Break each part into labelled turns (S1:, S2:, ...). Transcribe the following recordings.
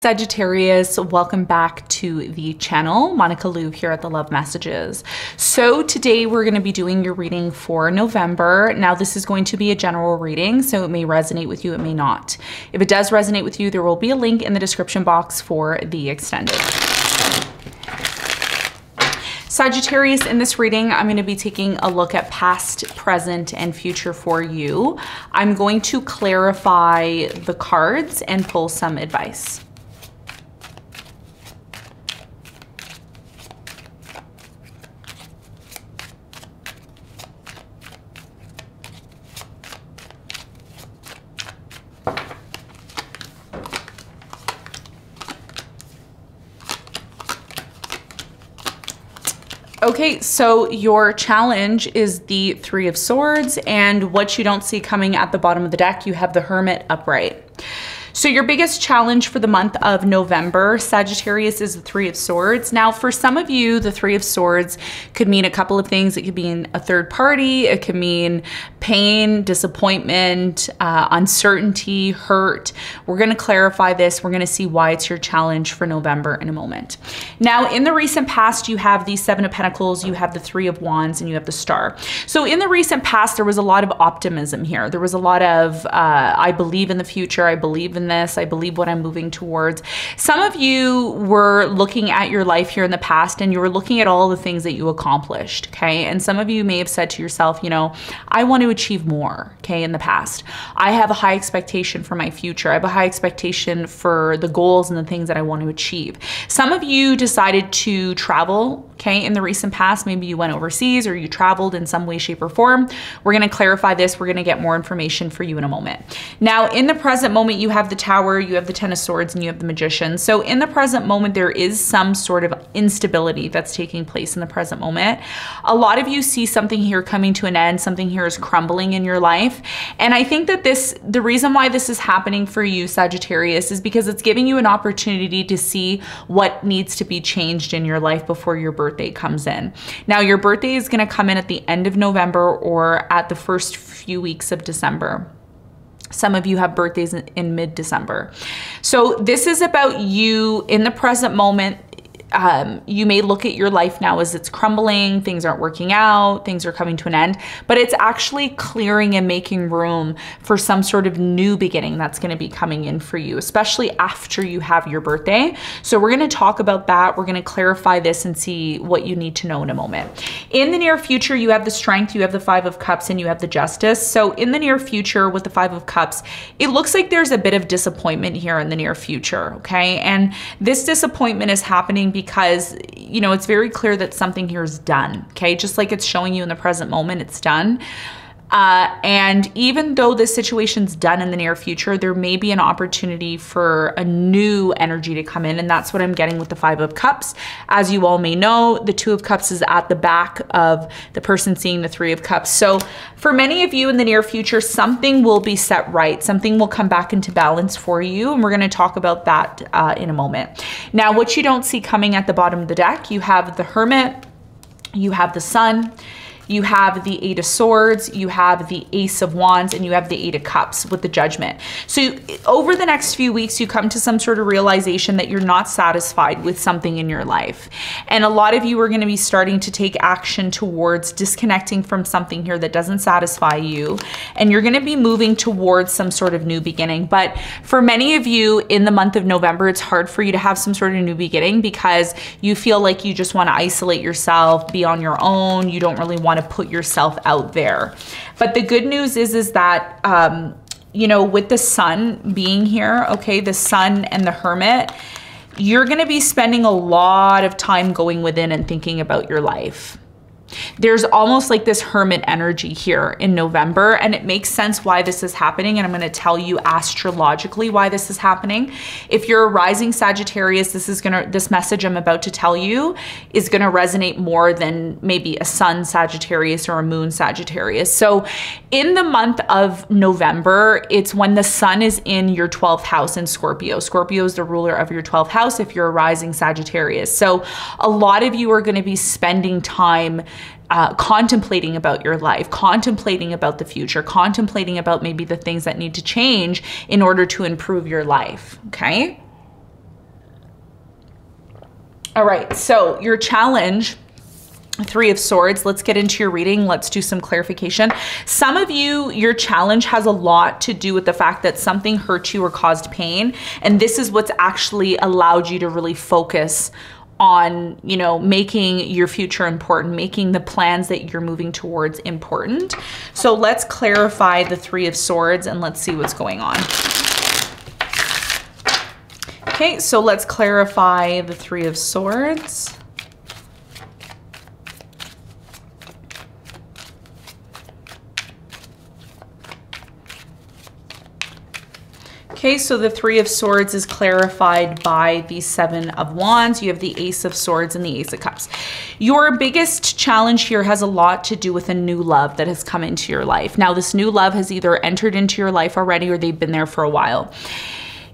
S1: Sagittarius, welcome back to the channel. Monica LUVE here at the Love Messages. So today we're going to be doing your reading for November. Now this is going to be a general reading, so it may resonate with you, it may not. If it does resonate with you, there will be a link in the description box for the extended. Sagittarius, in this reading, I'm going to be taking a look at past, present, and future for you. I'm going to clarify the cards and pull some advice. Okay, so your challenge is the Three of Swords, and what you don't see coming at the bottom of the deck, you have the Hermit upright. So your biggest challenge for the month of November, Sagittarius, is the Three of Swords. Now, for some of you, the Three of Swords could mean a couple of things. It could mean a third party. It could mean pain, disappointment, uncertainty, hurt. We're going to clarify this. We're going to see why it's your challenge for November in a moment. Now, in the recent past, you have the Seven of Pentacles, you have the Three of Wands, and you have the Star. So in the recent past, there was a lot of optimism here. There was a lot of, I believe in the future. I believe in this. I believe what I'm moving towards. Some of you were looking at your life here in the past and you were looking at all the things that you accomplished, okay? And some of you may have said to yourself, you know, I want to achieve more, okay, in the past. I have a high expectation for my future. I have a high expectation for the goals and the things that I want to achieve. Some of you decided to travel, okay, in the recent past. Maybe you went overseas or you traveled in some way, shape, or form. We're going to clarify this. We're going to get more information for you in a moment. Now, in the present moment, you have the Tower, you have the Ten of Swords, and you have the Magician. So in the present moment, there is some sort of instability that's taking place in the present moment. A lot of you see something here coming to an end, something here is crumbling in your life. And I think that the reason why this is happening for you, Sagittarius, is because it's giving you an opportunity to see what needs to be changed in your life before your birthday comes in. Now, your birthday is going to come in at the end of November or at the first few weeks of December. Some of you have birthdays in mid-December. So this is about you in the present moment. You may look at your life now as it's crumbling, things aren't working out, things are coming to an end, but it's actually clearing and making room for some sort of new beginning that's going to be coming in for you, especially after you have your birthday. So we're going to talk about that. We're going to clarify this and see what you need to know in a moment. In the near future, you have the Strength, you have the Five of Cups, and you have the Justice. So in the near future with the Five of Cups, it looks like there's a bit of disappointment here in the near future, okay? And this disappointment is happening because, you know, it's very clear that something here is done, okay? Just like it's showing you in the present moment, it's done. And even though this situation's done in the near future, there may be an opportunity for a new energy to come in. And that's what I'm getting with the Five of Cups. As you all may know, the Two of Cups is at the back of the person seeing the Three of Cups. So for many of you in the near future, something will be set right. Something will come back into balance for you. And we're going to talk about that in a moment. Now, what you don't see coming at the bottom of the deck, you have the Hermit, you have the Sun, you have the Eight of Swords, you have the Ace of Wands, and you have the Eight of Cups with the Judgment. So over the next few weeks, you come to some sort of realization that you're not satisfied with something in your life. And a lot of you are going to be starting to take action towards disconnecting from something here that doesn't satisfy you. And you're going to be moving towards some sort of new beginning. But for many of you in the month of November, it's hard for you to have some sort of new beginning because you feel like you just want to isolate yourself, be on your own. You don't really want to put yourself out there. But the good news is that, you know, with the Sun being here, okay, the Sun and the Hermit, you're going to be spending a lot of time going within and thinking about your life. There's almost like this Hermit energy here in November, and it makes sense why this is happening. And I'm going to tell you astrologically why this is happening. If you're a rising Sagittarius, this message I'm about to tell you is going to resonate more than maybe a Sun Sagittarius or a Moon Sagittarius. So in the month of November, it's when the Sun is in your 12th house in Scorpio. Scorpio is the ruler of your 12th house if you're a rising Sagittarius. So a lot of you are going to be spending time contemplating about your life, contemplating about the future, contemplating about maybe the things that need to change in order to improve your life, okay? All right, so your challenge, Three of Swords. Let's get into your reading. Let's do some clarification. Some of you, your challenge has a lot to do with the fact that something hurt you or caused pain. And this is what's actually allowed you to really focus on, you know, making your future important, making the plans that you're moving towards important. So let's clarify the Three of Swords and let's see what's going on. Okay, so let's clarify the Three of Swords. Okay, so the Three of Swords is clarified by the Seven of Wands. You have the Ace of Swords and the Ace of Cups. Your biggest challenge here has a lot to do with a new love that has come into your life. Now, this new love has either entered into your life already or they've been there for a while.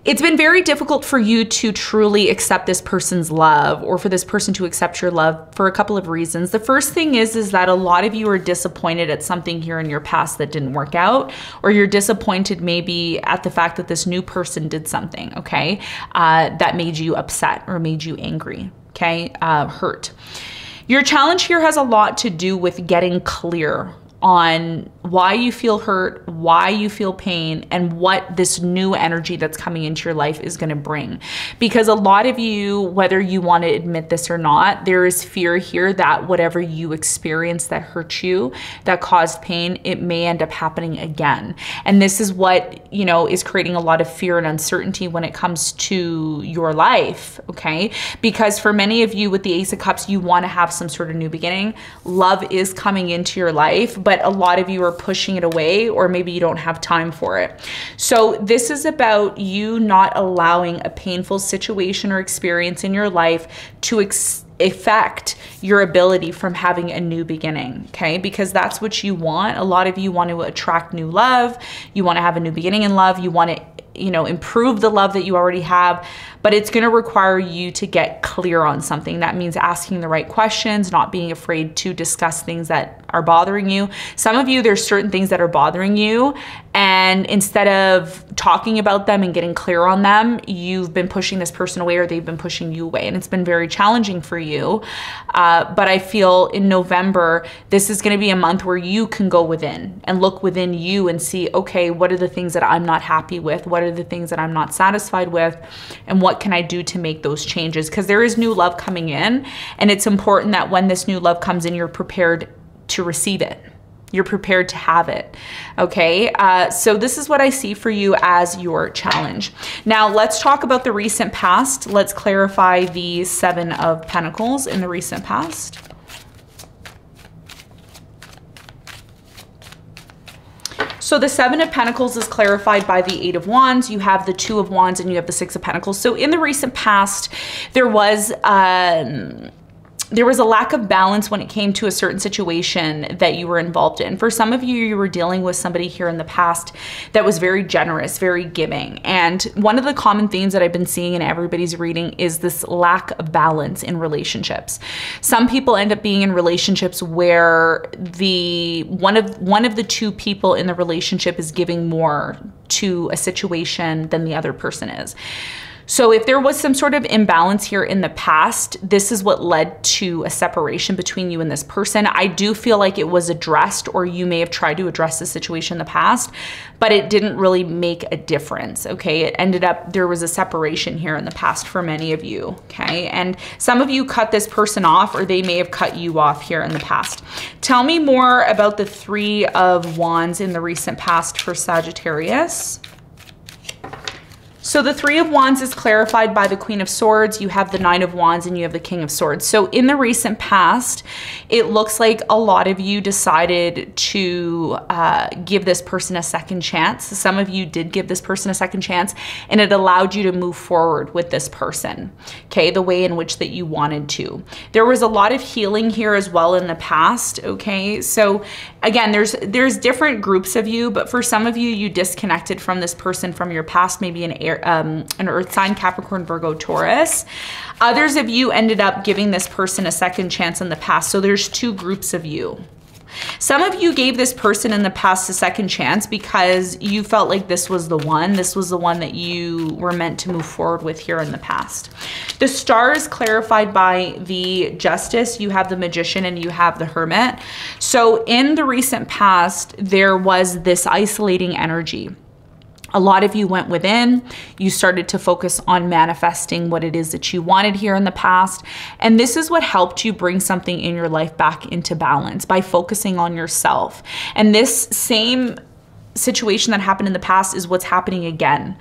S1: It's been very difficult for you to truly accept this person's love or for this person to accept your love for a couple of reasons. The first thing is that a lot of you are disappointed at something here in your past that didn't work out, or you're disappointed maybe at the fact that this new person did something, okay, that made you upset or made you angry, okay, hurt. Your challenge here has a lot to do with getting clear on why you feel hurt, why you feel pain, and what this new energy that's coming into your life is going to bring. Because a lot of you, whether you want to admit this or not, there is fear here that whatever you experienced that hurt you, that caused pain, it may end up happening again. And this is what, you know, is creating a lot of fear and uncertainty when it comes to your life, okay? Because for many of you with the Ace of Cups, you want to have some sort of new beginning. Love is coming into your life, but a lot of you are pushing it away, or maybe you don't have time for it. So this is about you not allowing a painful situation or experience in your life to affect your ability from having a new beginning, okay? Because that's what you want. A lot of you want to attract new love. You want to have a new beginning in love. You want to, you know, improve the love that you already have, but it's going to require you to get clear on something. That means asking the right questions, not being afraid to discuss things that are bothering you. Some of you, there's certain things that are bothering you, and instead of talking about them and getting clear on them, you've been pushing this person away or they've been pushing you away, and it's been very challenging for you. But I feel in November, this is going to be a month where you can go within and look within you and see, okay, what are the things that I'm not happy with? What are the things that I'm not satisfied with? And what can I do to make those changes? Because there is new love coming in, and it's important that when this new love comes in, you're prepared to receive it. You're prepared to have it, okay? So this is what I see for you as your challenge. Now, let's talk about the recent past. Let's clarify the Seven of Pentacles in the recent past. So the Seven of Pentacles is clarified by the Eight of Wands. You have the Two of Wands and you have the Six of Pentacles. So in the recent past, there was a lack of balance when it came to a certain situation that you were involved in. For some of you, you were dealing with somebody here in the past that was very generous, very giving. And one of the common themes that I've been seeing in everybody's reading is this lack of balance in relationships. Some people end up being in relationships where one of the two people in the relationship is giving more to a situation than the other person is. So if there was some sort of imbalance here in the past, this is what led to a separation between you and this person. I do feel like it was addressed, or you may have tried to address the situation in the past, but it didn't really make a difference, okay? It ended up, there was a separation here in the past for many of you, okay? And some of you cut this person off, or they may have cut you off here in the past. Tell me more about the Three of Wands in the recent past for Sagittarius. So the Three of Wands is clarified by the Queen of Swords. You have the Nine of Wands and you have the King of Swords. So in the recent past, it looks like a lot of you decided to give this person a second chance. Some of you did give this person a second chance, and it allowed you to move forward with this person, okay, the way in which that you wanted to. There was a lot of healing here as well in the past, okay? So again, there's different groups of you, but for some of you, you disconnected from this person from your past, maybe an earth sign, Capricorn, Virgo, Taurus. Others of you ended up giving this person a second chance in the past. So there's two groups of you. Some of you gave this person in the past a second chance because you felt like this was the one. This was the one that you were meant to move forward with here in the past. The star is clarified by the Justice. You have the Magician and you have the Hermit. So in the recent past, there was this isolating energy. A lot of you went within, you started to focus on manifesting what it is that you wanted here in the past. And this is what helped you bring something in your life back into balance by focusing on yourself. And this same situation that happened in the past is what's happening again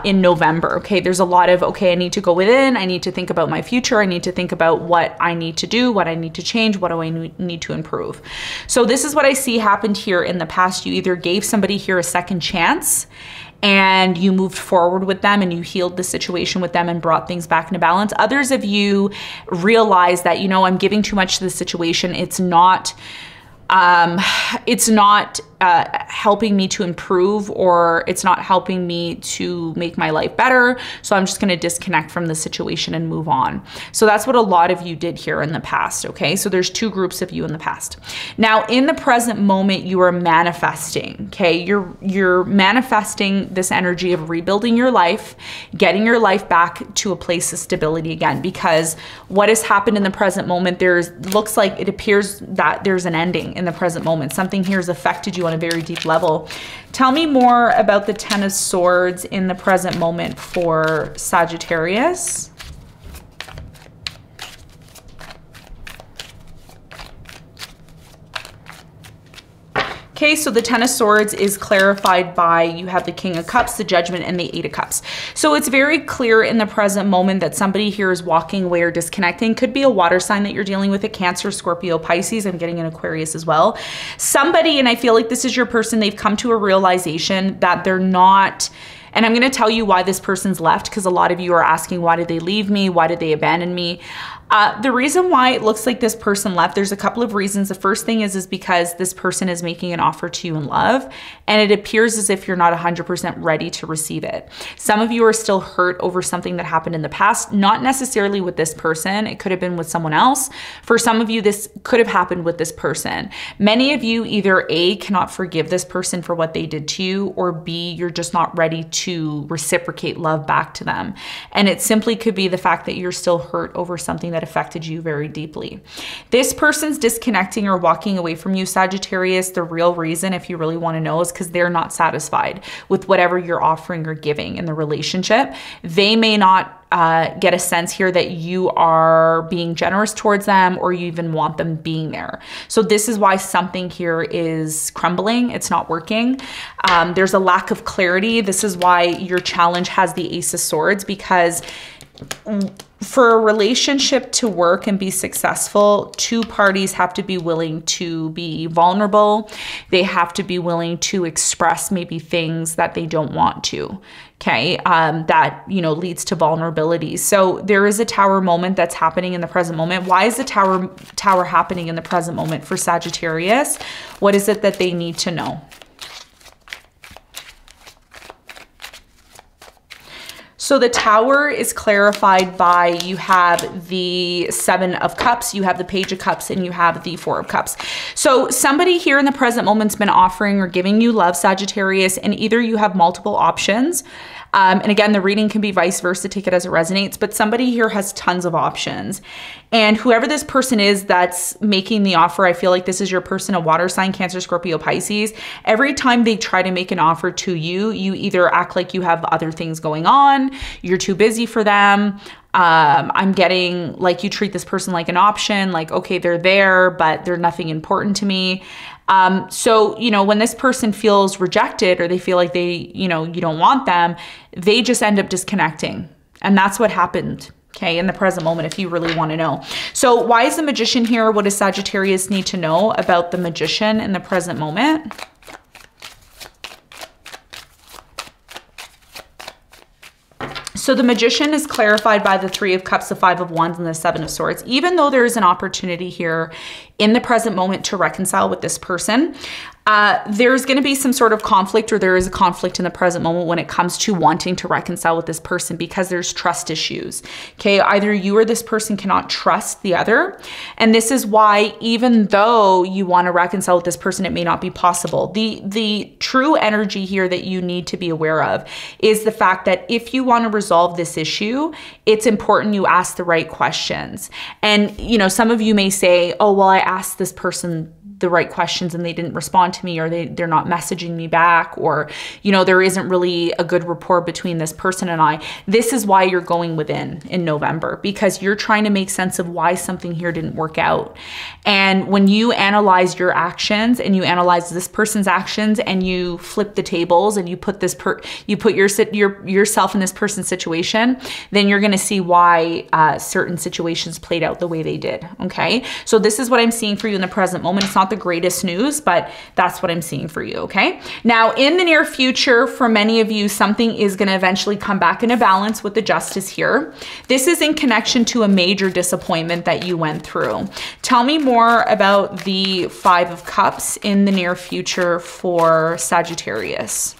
S1: in November. Okay, there's a lot of, okay, I need to go within, I need to think about my future, I need to think about what I need to do, what I need to change, what do I need to improve. So this is what I see happened here in the past. You either gave somebody here a second chance and you moved forward with them and you healed the situation with them and brought things back into balance. Others of you realized that, you know, I'm giving too much to the situation. It's not helping me to improve, or it's not helping me to make my life better. So I'm just going to disconnect from the situation and move on. So that's what a lot of you did here in the past. Okay. So there's two groups of you in the past. Now in the present moment, you are manifesting. Okay. You're manifesting this energy of rebuilding your life, getting your life back to a place of stability again, because what has happened in the present moment, looks like it appears that there's an ending in the present moment. Something here has affected you on a very deep level. Tell me more about the Ten of Swords in the present moment for Sagittarius. Okay, so the Ten of Swords is clarified by, you have the King of Cups, the Judgment, and the Eight of Cups. So it's very clear in the present moment that somebody here is walking away or disconnecting. Could be a water sign that you're dealing with, a Cancer, Scorpio, Pisces. I'm getting an Aquarius as well. Somebody, and I feel like this is your person, they've come to a realization that they're not, and I'm going to tell you why this person's left, because a lot of you are asking, why did they leave me? Why did they abandon me? The reason why it looks like this person left, there's a couple of reasons. The first thing is because this person is making an offer to you in love, and it appears as if you're not 100% ready to receive it. Some of you are still hurt over something that happened in the past, not necessarily with this person. It could have been with someone else. For some of you, this could have happened with this person. Many of you either A, cannot forgive this person for what they did to you, or B, you're just not ready to reciprocate love back to them. And it simply could be the fact that you're still hurt over something that affected you very deeply. This person's disconnecting or walking away from you, Sagittarius. The real reason, if you really want to know, is because they're not satisfied with whatever you're offering or giving in the relationship. They may not get a sense here that you are being generous towards them, or you even want them being there. So this is why something here is crumbling. It's not working. There's a lack of clarity. This is why your challenge has the Ace of Swords, because for a relationship to work and be successful, two parties have to be willing to be vulnerable. They have to be willing to express maybe things that they don't want to. Okay, that, you know, leads to vulnerability. So there is a Tower moment that's happening in the present moment. Why is the Tower happening in the present moment for Sagittarius? What is it that they need to know? So the Tower is clarified by, you have the Seven of Cups, you have the Page of Cups, and you have the Four of Cups. So somebody here in the present moment's been offering or giving you love, Sagittarius, and either you have multiple options. And again, the reading can be vice versa, take it as it resonates, but somebody here has tons of options. And whoever this person is that's making the offer, I feel like this is your person, a water sign, Cancer, Scorpio, Pisces. Every time they try to make an offer to you, you either act like you have other things going on, you're too busy for them. I'm getting like you treat this person like an option, like, okay, they're there, but they're nothing important to me. So, you know, when this person feels rejected, or they feel like they, you know, you don't want them, they just end up disconnecting. And that's what happened, okay, in the present moment, if you really want to know. So why is the Magician here? What does Sagittarius need to know about the Magician in the present moment? So the Magician is clarified by the Three of Cups, the Five of Wands, and the Seven of Swords. Even though there is an opportunity here in the present moment to reconcile with this person, There's going to be some sort of conflict, or there is a conflict in the present moment when it comes to wanting to reconcile with this person, because there's trust issues. Okay, either you or this person cannot trust the other. And this is why, even though you want to reconcile with this person, it may not be possible. The true energy here that you need to be aware of is the fact that if you want to resolve this issue, it's important you ask the right questions. And, you know, some of you may say, oh, well, I asked this person the right questions and they didn't respond to me, or they're not messaging me back, or, you know, there isn't really a good rapport between this person and I. This is why you're going within in November, because you're trying to make sense of why something here didn't work out. And when you analyze your actions and you analyze this person's actions and you flip the tables and you put yourself in this person's situation, then you're going to see why certain situations played out the way they did. Okay, so this is what I'm seeing for you in the present moment. It's not the greatest news, but that's what I'm seeing for you. Okay, now in the near future, for many of you, something is going to eventually come back into balance with the Justice here. This is in connection to a major disappointment that you went through. Tell me more about the Five of Cups in the near future for Sagittarius.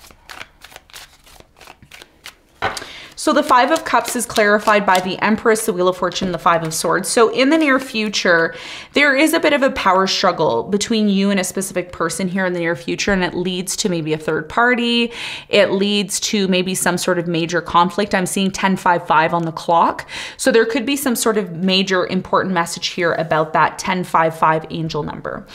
S1: So the Five of Cups is clarified by the Empress, the Wheel of Fortune, and the Five of Swords. So in the near future, there is a bit of a power struggle between you and a specific person here in the near future, and it leads to maybe a third party. It leads to maybe some sort of major conflict. I'm seeing 1055 on the clock. So there could be some sort of major important message here about that 1055 angel number.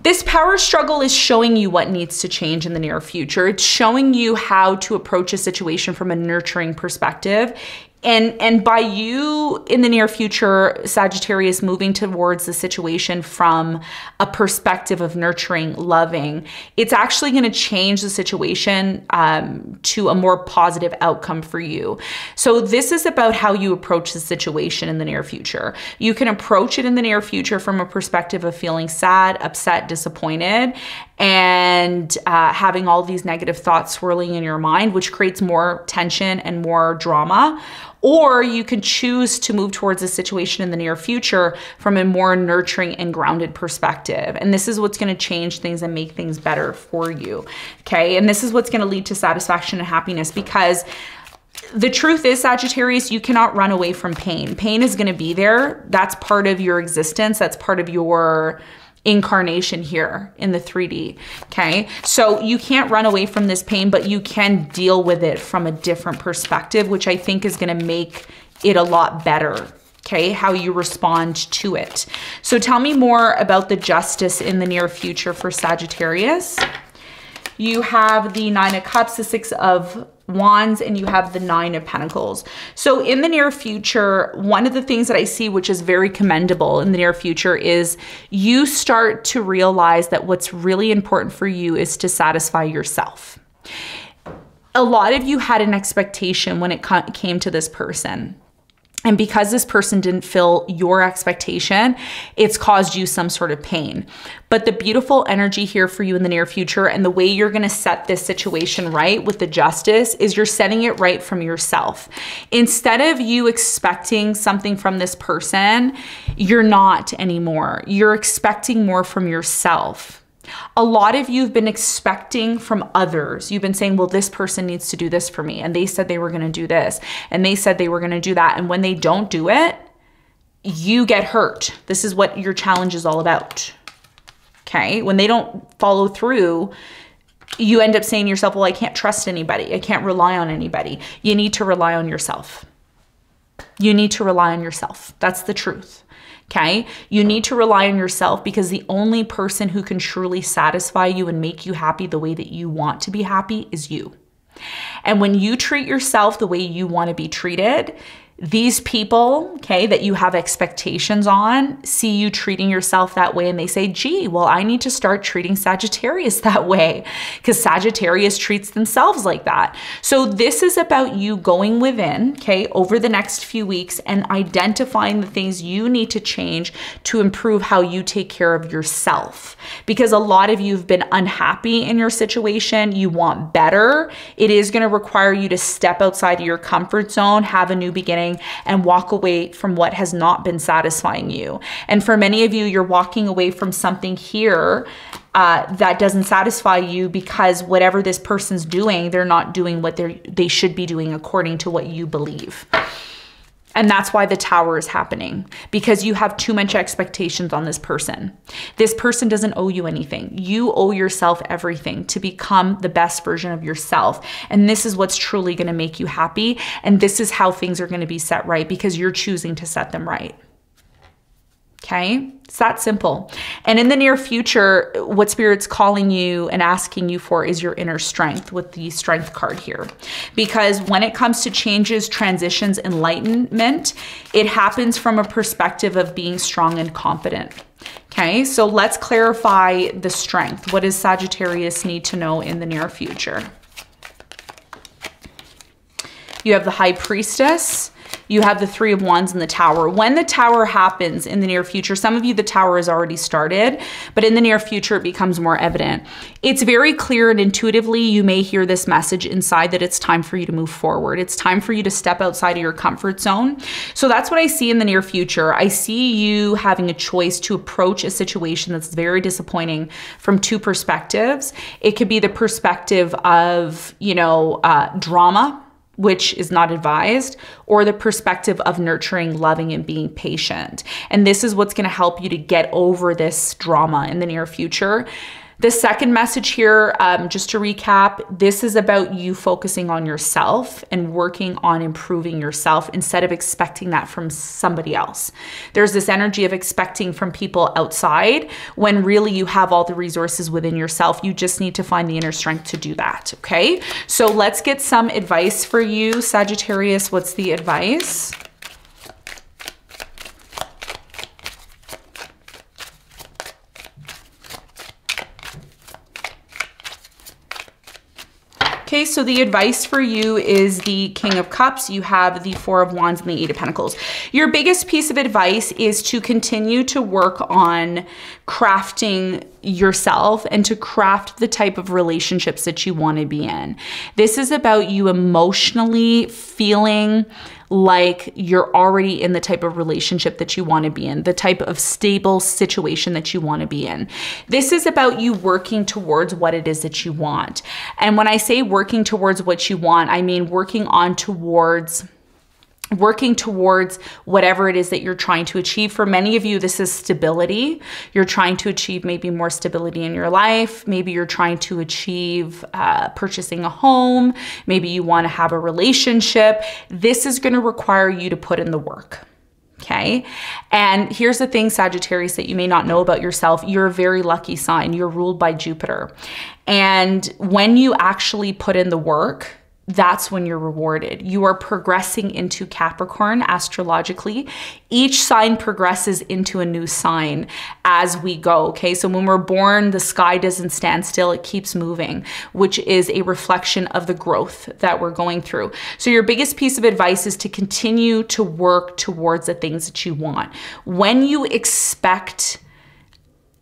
S1: This power struggle is showing you what needs to change in the near future. It's showing you how to approach a situation from a nurturing perspective. And by you in the near future, Sagittarius, moving towards the situation from a perspective of nurturing, loving, it's actually going to change the situation to a more positive outcome for you. So this is about how you approach the situation in the near future. You can approach it in the near future from a perspective of feeling sad, upset, disappointed, and having all these negative thoughts swirling in your mind, which creates more tension and more drama. Or you can choose to move towards a situation in the near future from a more nurturing and grounded perspective. And this is what's going to change things and make things better for you. Okay. And this is what's going to lead to satisfaction and happiness, because the truth is, Sagittarius, you cannot run away from pain. Pain is going to be there. That's part of your existence. That's part of your incarnation here in the 3D. Okay, so you can't run away from this pain, but you can deal with it from a different perspective, which I think is going to make it a lot better. Okay, how you respond to it. So tell me more about the Justice in the near future for Sagittarius. You have the Nine of Cups, the Six of Wands, and you have the Nine of Pentacles. So in the near future, one of the things that I see, which is very commendable in the near future, is you start to realize that what's really important for you is to satisfy yourself. A lot of you had an expectation when it came to this person. And because this person didn't fill your expectation, it's caused you some sort of pain. But the beautiful energy here for you in the near future, and the way you're going to set this situation right with the Justice, is you're setting it right from yourself. Instead of you expecting something from this person, you're not anymore. You're expecting more from yourself. A lot of you have been expecting from others. You've been saying, well, this person needs to do this for me. And they said they were going to do this. And they said they were going to do that. And when they don't do it, you get hurt. This is what your challenge is all about. Okay. When they don't follow through, you end up saying to yourself, well, I can't trust anybody. I can't rely on anybody. You need to rely on yourself. You need to rely on yourself. That's the truth. Okay, you need to rely on yourself, because the only person who can truly satisfy you and make you happy the way that you want to be happy is you. And when you treat yourself the way you want to be treated, these people, okay, that you have expectations on, see you treating yourself that way, and they say, gee, well, I need to start treating Sagittarius that way, because Sagittarius treats themselves like that. So this is about you going within, okay, over the next few weeks, and identifying the things you need to change to improve how you take care of yourself. Because a lot of you have been unhappy in your situation. You want better. It is going to require you to step outside of your comfort zone, have a new beginning, satisfying and walk away from what has not been satisfying you. And for many of you, you're walking away from something here that doesn't satisfy you because whatever this person's doing, they're not doing what they should be doing according to what you believe. And that's why the Tower is happening, because you have too much expectations on this person. This person doesn't owe you anything. You owe yourself everything to become the best version of yourself. And this is what's truly going to make you happy. And this is how things are going to be set right, because you're choosing to set them right. Okay, it's that simple. And in the near future, what Spirit's calling you and asking you for is your inner strength with the Strength card here. Because when it comes to changes, transitions, enlightenment, it happens from a perspective of being strong and confident. Okay, so let's clarify the strength. What does Sagittarius need to know in the near future? You have the High Priestess. You have the Three of Wands and the Tower. When the Tower happens in the near future, some of you, the Tower has already started, but in the near future, it becomes more evident. It's very clear and intuitively, you may hear this message inside that it's time for you to move forward. It's time for you to step outside of your comfort zone. So that's what I see in the near future. I see you having a choice to approach a situation that's very disappointing from two perspectives. It could be the perspective of, drama, which is not advised, or the perspective of nurturing, loving, and being patient. And this is what's gonna help you to get over this drama in the near future. The second message here, just to recap, this is about you focusing on yourself and working on improving yourself instead of expecting that from somebody else. There's this energy of expecting from people outside when really you have all the resources within yourself. You just need to find the inner strength to do that, okay? So let's get some advice for you, Sagittarius. What's the advice? Okay, so the advice for you is the King of Cups. You have the Four of Wands and the Eight of Pentacles. Your biggest piece of advice is to continue to work on crafting yourself and to craft the type of relationships that you want to be in. This is about you emotionally feeling like you're already in the type of relationship that you want to be in, the type of stable situation that you want to be in. This is about you working towards what it is that you want. And when I say working towards what you want, I mean working towards whatever it is that you're trying to achieve. For many of you, this is stability. You're trying to achieve maybe more stability in your life. Maybe you're trying to achieve purchasing a home. Maybe you want to have a relationship. This is going to require you to put in the work. Okay. And here's the thing, Sagittarius, that you may not know about yourself. You're a very lucky sign. You're ruled by Jupiter. And when you actually put in the work, that's when you're rewarded. You are progressing into Capricorn astrologically. Each sign progresses into a new sign as we go, okay? So when we're born, the sky doesn't stand still, it keeps moving, which is a reflection of the growth that we're going through. So your biggest piece of advice is to continue to work towards the things that you want. When you expect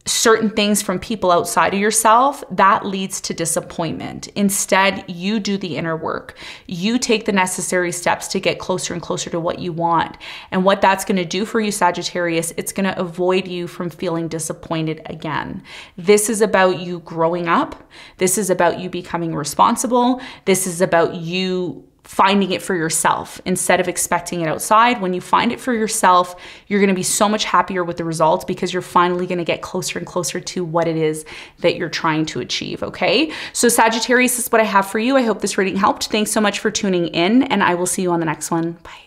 S1: certain things from people outside of yourself, that leads to disappointment. Instead, you do the inner work. You take the necessary steps to get closer and closer to what you want. And what that's going to do for you, Sagittarius, it's going to avoid you from feeling disappointed again. This is about you growing up. This is about you becoming responsible. This is about you finding it for yourself instead of expecting it outside. When you find it for yourself, you're going to be so much happier with the results because you're finally going to get closer and closer to what it is that you're trying to achieve. Okay. So Sagittarius, this is what I have for you. I hope this reading helped. Thanks so much for tuning in, and I will see you on the next one. Bye.